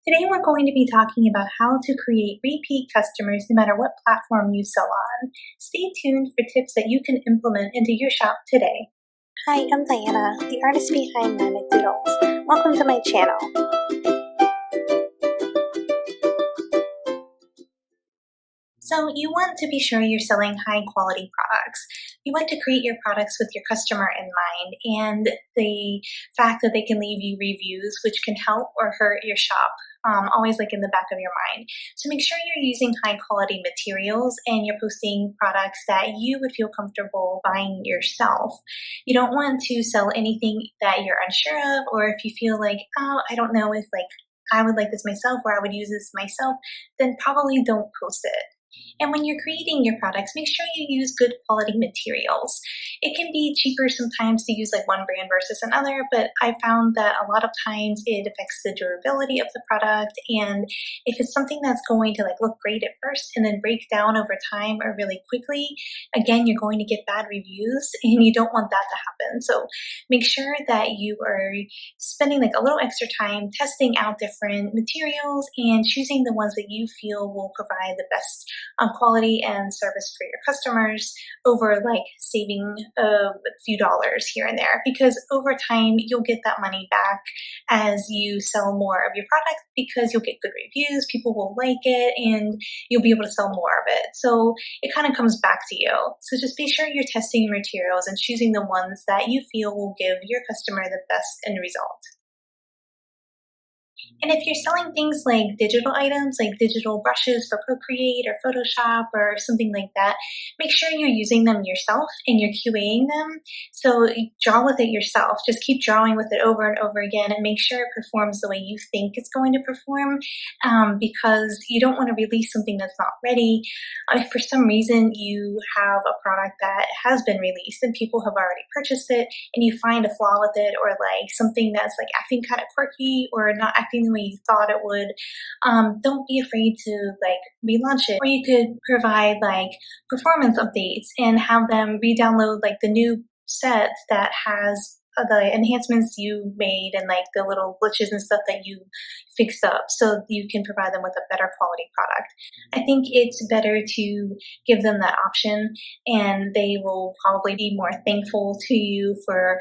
Today we're going to be talking about how to create repeat customers no matter what platform you sell on. Stay tuned for tips that you can implement into your shop today. Hi, I'm Diana, the artist behind MyMcDoodles. Welcome to my channel. So you want to be sure you're selling high quality products. You want to create your products with your customer in mind and the fact that they can leave you reviews which can help or hurt your shop. Always like in the back of your mind. So make sure you're using high quality materials and you're posting products that you would feel comfortable buying yourself. You don't want to sell anything that you're unsure of, or if you feel like, oh, I don't know if I would like this myself or I would use this myself, then probably don't post it. And when you're creating your products, make sure you use good quality materials. It can be cheaper sometimes to use like one brand versus another, but I found that a lot of times it affects the durability of the product. And if it's something that's going to look great at first and then break down over time or really quickly, again, you're going to get bad reviews and you don't want that to happen. So make sure that you are spending a little extra time testing out different materials and choosing the ones that you feel will provide the best quality and service for your customers over saving a few dollars here and there, because over time you'll get that money back as you sell more of your product because you'll get good reviews, people will like it, and you'll be able to sell more of it. So it kind of comes back to you. So just be sure you're testing your materials and choosing the ones that you feel will give your customer the best end result. And if you're selling things like digital items, like digital brushes for Procreate or Photoshop or something like that, make sure you're using them yourself and you're QAing them. So draw with it yourself. Just keep drawing with it over and over again and make sure it performs the way you think it's going to perform, because you don't want to release something that's not ready. If for some reason you have a product that has been released and people have already purchased it and you find a flaw with it, or something that's acting kind of quirky or not acting the way you thought it would, don't be afraid to relaunch it. Or you could provide performance updates and have them re-download the new set that has the enhancements you made and the little glitches and stuff that you fixed up, so you can provide them with a better quality product. I think it's better to give them that option, and they will probably be more thankful to you for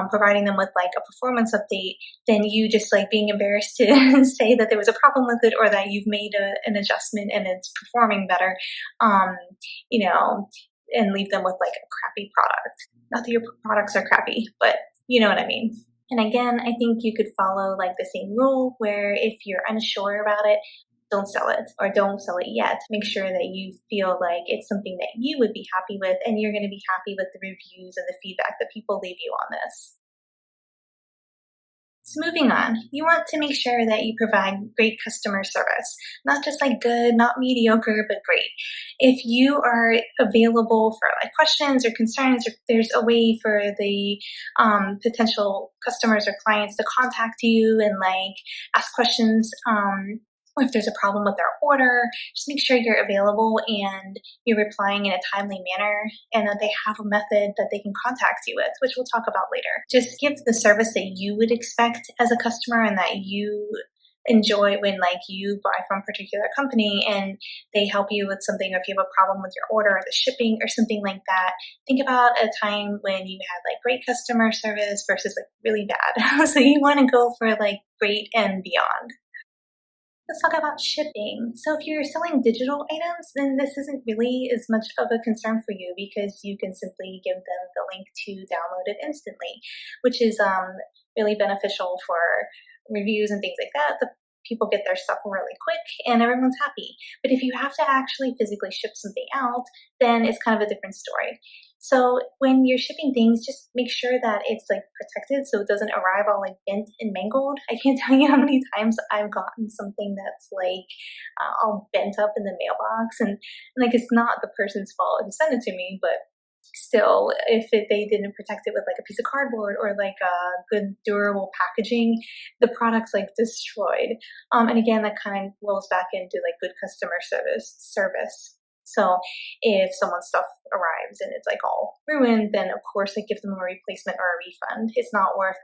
providing them with a performance update than you just being embarrassed to say that there was a problem with it or that you've made an adjustment and it's performing better, and leave them with a crappy product. Not that your products are crappy, but you know what I mean. And again, I think you could follow the same rule where if you're unsure about it, don't sell it or don't sell it yet. Make sure that you feel like it's something that you would be happy with and you're going to be happy with the reviews and the feedback that people leave you on this. So moving on, you want to make sure that you provide great customer service, not just good, not mediocre, but great. If you are available for questions or concerns, or there's a way for the potential customers or clients to contact you and ask questions, or if there's a problem with their order, just make sure you're available and you're replying in a timely manner, and that they have a method that they can contact you with, which we'll talk about later. Just give the service that you would expect as a customer and that you enjoy when you buy from a particular company and they help you with something, or if you have a problem with your order or the shipping or something like that. Think about a time when you had great customer service versus really bad. So you want to go for great and beyond. Let's talk about shipping. So if you're selling digital items, then this isn't really as much of a concern for you because you can simply give them the link to download it instantly, which is really beneficial for reviews and things like that. The people get their stuff really quick and everyone's happy. But if you have to actually physically ship something out, then it's kind of a different story. So when you're shipping things, just make sure that it's protected so it doesn't arrive all bent and mangled. I can't tell you how many times I've gotten something that's all bent up in the mailbox, and it's not the person's fault who sent it to me, but still, if they didn't protect it with a piece of cardboard or a good durable packaging, the product's destroyed. And again, that kind of rolls back into good customer service. So if someone's stuff arrives and it's all ruined, then of course give them a replacement or a refund. It's not worth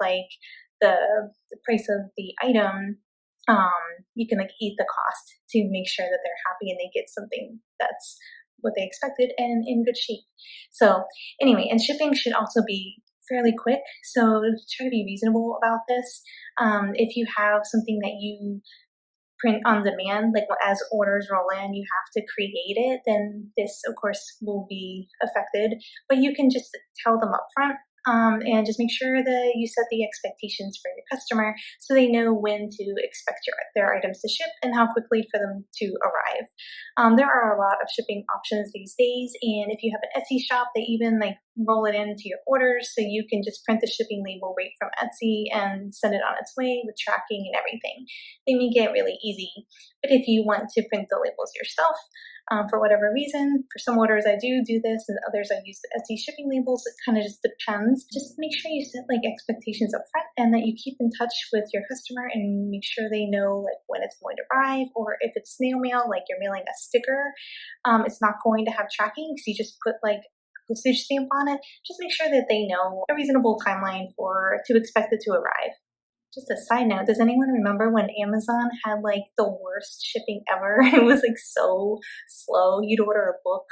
the price of the item you can like eat the cost to make sure that they're happy and they get something that's what they expected and in good shape. So anyway, and shipping should also be fairly quick. So try to be reasonable about this. If you have something that you print on demand, like as orders roll in, you have to create it, then this of course will be affected, but you can just tell them upfront. And just make sure that you set the expectations for your customer so they know when to expect their items to ship and how quickly for them to arrive. There are a lot of shipping options these days, and if you have an Etsy shop, they even like roll it into your orders so you can just print the shipping label right from Etsy and send it on its way with tracking and everything. They make it really easy. But if you want to print the labels yourself, for whatever reason, for some orders I do this, and others I use the Etsy shipping labels. It kind of just depends. Just make sure you set like expectations up front and that you keep in touch with your customer and make sure they know like when it's going to arrive, or if it's snail mail, like you're mailing a sticker, it's not going to have tracking because you just put like a postage stamp on it. Just make sure that they know a reasonable timeline to expect it to arrive. Just a side note, does anyone remember when Amazon had like the worst shipping ever? It was like so slow. You'd order a book.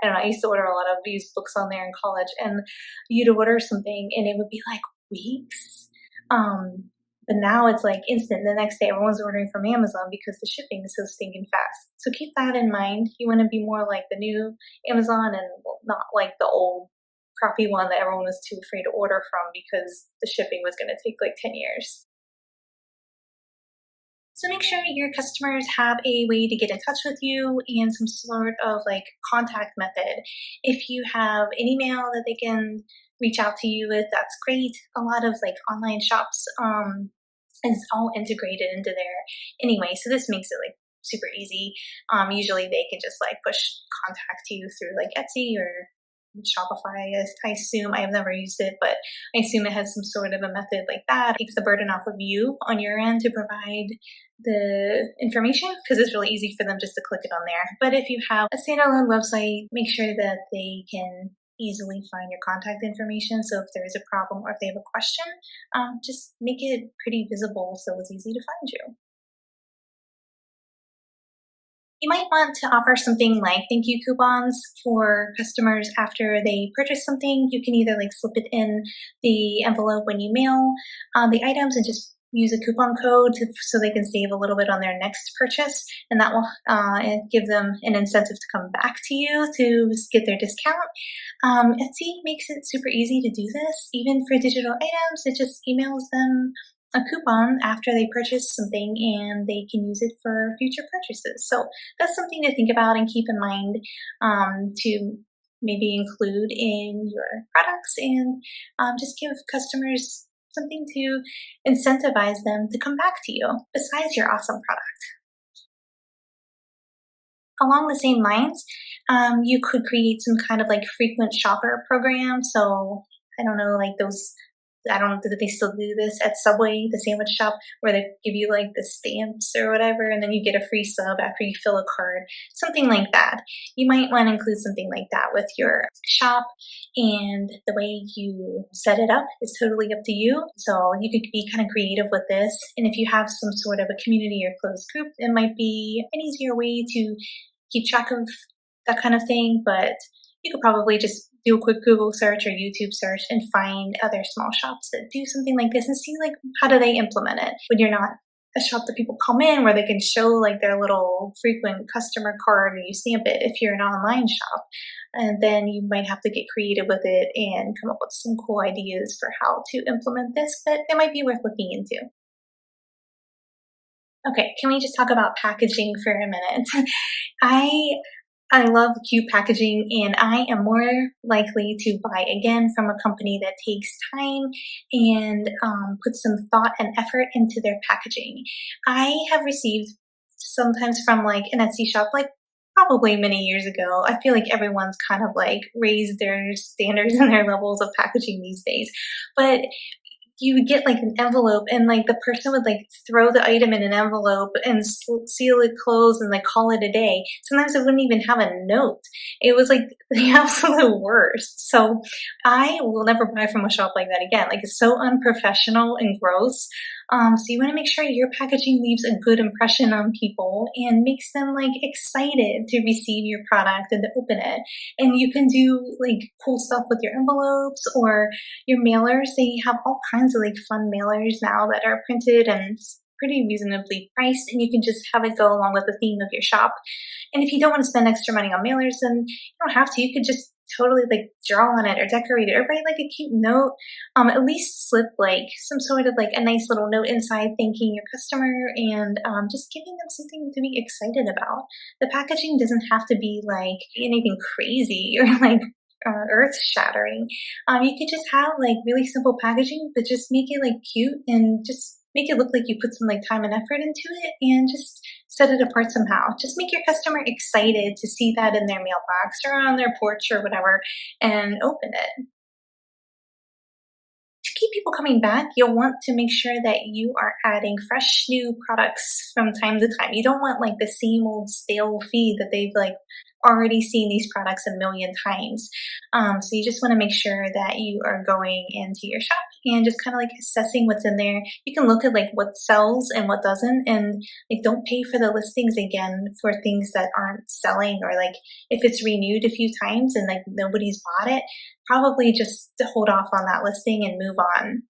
I don't know, I used to order a lot of used books on there in college, and you'd order something and it would be like weeks. But now it's like instant. The next day everyone's ordering from Amazon because the shipping is so stinking fast. So keep that in mind. You want to be more like the new Amazon and not like the old crappy one that everyone was too afraid to order from because the shipping was going to take like 10 years. So make sure your customers have a way to get in touch with you and some sort of like contact method. If you have an email that they can reach out to you with, that's great. A lot of like online shops is all integrated into there anyway, so this makes it like super easy. Usually they can just like push contact you through like Etsy or Shopify. I assume, I have never used it, but I assume it has some sort of a method like that. It takes the burden off of you on your end to provide the information because it's really easy for them just to click it on there. But if you have a standalone website, make sure that they can easily find your contact information. So if there is a problem or if they have a question, just make it pretty visible so it's easy to find you. You might want to offer something like thank you coupons for customers after they purchase something. You can either like slip it in the envelope when you mail the items and just use a coupon code so they can save a little bit on their next purchase, and that will give them an incentive to come back to you to get their discount. Etsy makes it super easy to do this. Even for digital items, it just emails them a coupon after they purchase something and they can use it for future purchases. So that's something to think about and keep in mind to maybe include in your products, and just give customers something to incentivize them to come back to you besides your awesome product. Along the same lines, you could create some kind of like frequent shopper program. So I don't know, like those, I don't know, do they still do this at Subway, the sandwich shop, where they give you like the stamps or whatever, and then you get a free sub after you fill a card, something like that. You might want to include something like that with your shop, and the way you set it up is totally up to you. So you could be kind of creative with this, and if you have some sort of a community or closed group, it might be an easier way to keep track of that kind of thing, but you could probably just do a quick Google search or YouTube search and find other small shops that do something like this and see like how do they implement it when you're not a shop that people come in where they can show like their little frequent customer card and you stamp it if you're an online shop. And then you might have to get creative with it and come up with some cool ideas for how to implement this, but it might be worth looking into. Okay, can we just talk about packaging for a minute? I love cute packaging, and I am more likely to buy again from a company that takes time and puts some thought and effort into their packaging. I have received sometimes from like an Etsy shop, like probably many years ago. I feel like everyone's kind of like raised their standards and their levels of packaging these days. But you would get like an envelope and like the person would like throw the item in an envelope and seal it closed and like call it a day. Sometimes it wouldn't even have a note. It was like the absolute worst. So I will never buy from a shop like that again. Like it's so unprofessional and gross. So you want to make sure your packaging leaves a good impression on people and makes them like excited to receive your product and to open it. And you can do like cool stuff with your envelopes or your mailers. They have all kinds of like fun mailers now that are printed and pretty reasonably priced, and you can just have it go along with the theme of your shop. And if you don't want to spend extra money on mailers, then you don't have to. You could just totally like draw on it or decorate it or write like a cute note. At least slip like some sort of like a nice little note inside thanking your customer and just giving them something to be excited about. The packaging doesn't have to be like anything crazy or like earth shattering. You could just have like really simple packaging, but just make it like cute and just make it look like you put some like time and effort into it and just set it apart somehow. Just make your customer excited to see that in their mailbox or on their porch or whatever and open it. To keep people coming back, you'll want to make sure that you are adding fresh new products from time to time. You don't want like the same old stale feed that they've like already seen these products a million times. So you just want to make sure that you are going into your shop and just kind of like assessing what's in there. You can look at like what sells and what doesn't, and like don't pay for the listings again for things that aren't selling, or like if it's renewed a few times and like nobody's bought it, probably just to hold off on that listing and move on.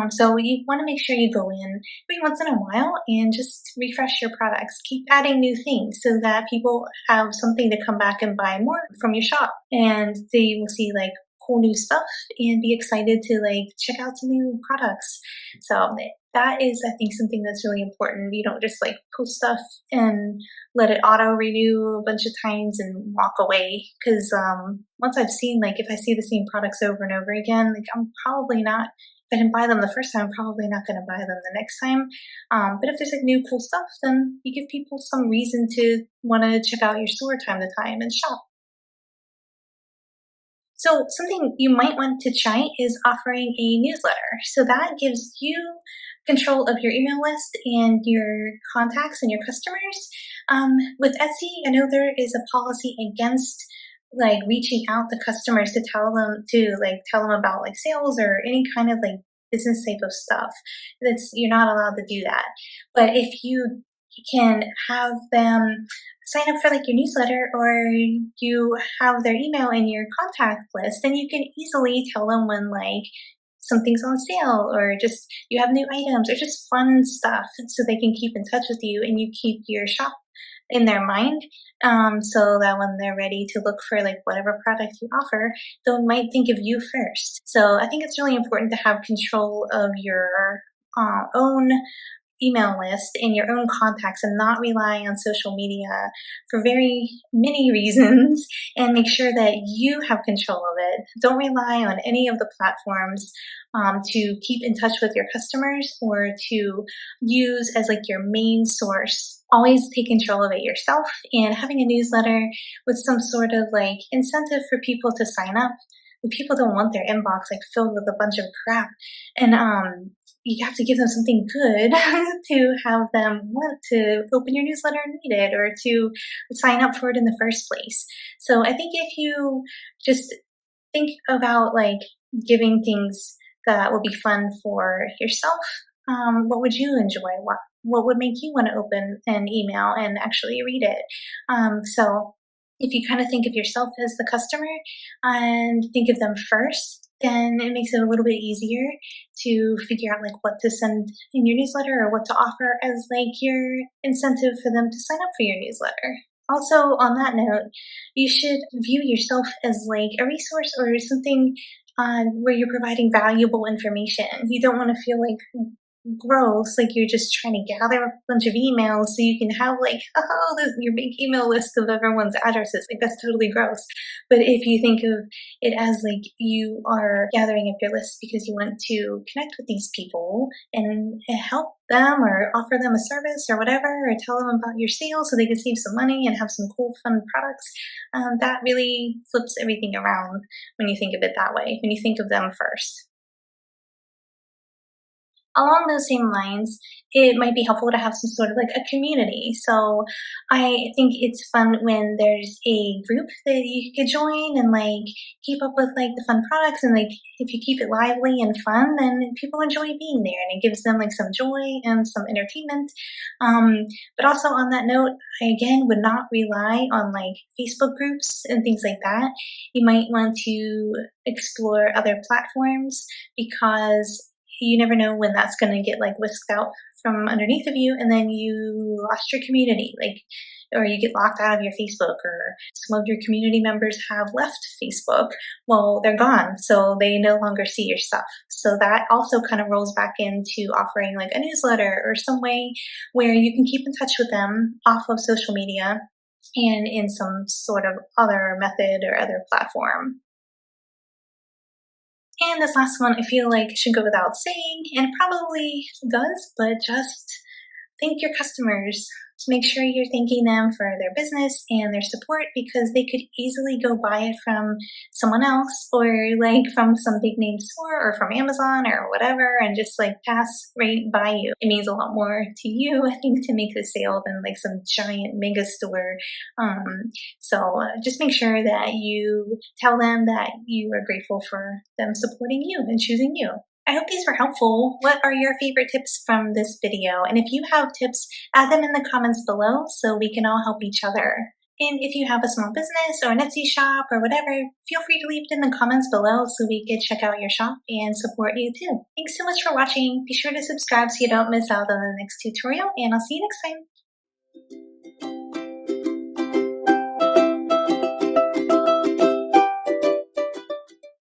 So you want to make sure you go in every once in a while and just refresh your products. Keep adding new things so that people have something to come back and buy more from your shop, and they will see like cool new stuff and be excited to like check out some new products. So that is, I think, something that's really important. You don't just like post stuff and let it auto renew a bunch of times and walk away. Because once I've seen, like, if I see the same products over and over again, like I'm probably not, if I didn't buy them the first time, I'm probably not going to buy them the next time. But if there's like new cool stuff, then you give people some reason to want to check out your store time to time and shop. So something you might want to try is offering a newsletter. So that gives you control of your email list and your contacts and your customers. With Etsy, I know there is a policy against like reaching out to customers to tell them about like sales or any kind of like business type of stuff. You're not allowed to do that. But if you can have them sign up for like your newsletter, or you have their email in your contact list, then you can easily tell them when like something's on sale, or just you have new items, or just fun stuff, so they can keep in touch with you and you keep your shop in their mind, so that when they're ready to look for like whatever product you offer, they might think of you first. So I think it's really important to have control of your own email list and your own contacts and not rely on social media for very many reasons, and make sure that you have control of it. Don't rely on any of the platforms to keep in touch with your customers or to use as like your main source. Always take control of it yourself, and having a newsletter with some sort of like incentive for people to sign up. People don't want their inbox like filled with a bunch of crap, and you have to give them something good to have them want to open your newsletter and read it, or to sign up for it in the first place. So I think if you just think about like giving things that would be fun for yourself, what would you enjoy? What would make you want to open an email and actually read it? So if you kind of think of yourself as the customer and think of them first, then it makes it a little bit easier to figure out like what to send in your newsletter, or what to offer as like your incentive for them to sign up for your newsletter. Also, on that note, you should view yourself as like a resource or something where you're providing valuable information. You don't want to feel like gross, like you're just trying to gather a bunch of emails so you can have like, your big email list of everyone's addresses. Like that's totally gross. But if you think of it as like you are gathering up your list because you want to connect with these people and help them or offer them a service or whatever, or tell them about your sale so they can save some money and have some cool fun products, that really flips everything around when you think of it that way, when you think of them first. Along those same lines, it might be helpful to have some sort of like a community. So I think it's fun when there's a group that you could join and like keep up with like the fun products, and like if you keep it lively and fun, then people enjoy being there and it gives them like some joy and some entertainment. But also on that note, I again would not rely on like Facebook groups and things like that. You might want to explore other platforms because you never know when that's going to get like whisked out from underneath of you and then you lost your community, like, or you get locked out of your Facebook, or some of your community members have left Facebook. Well, they're gone, so they no longer see your stuff. So that also kind of rolls back into offering like a newsletter or some way where you can keep in touch with them off of social media and in some sort of other method or other platform. And this last one I feel like should go without saying, and probably does, but just thank your customers. Just make sure you're thanking them for their business and their support, because they could easily go buy it from someone else, or like from some big name store or from Amazon or whatever, and just like pass right by you. It means a lot more to you, I think, to make the sale than like some giant mega store. So just make sure that you tell them that you are grateful for them supporting you and choosing you. I hope these were helpful. What are your favorite tips from this video? And if you have tips, add them in the comments below so we can all help each other. And if you have a small business or an Etsy shop or whatever, feel free to leave it in the comments below so we can check out your shop and support you too. Thanks so much for watching. Be sure to subscribe so you don't miss out on the next tutorial, and I'll see you next time.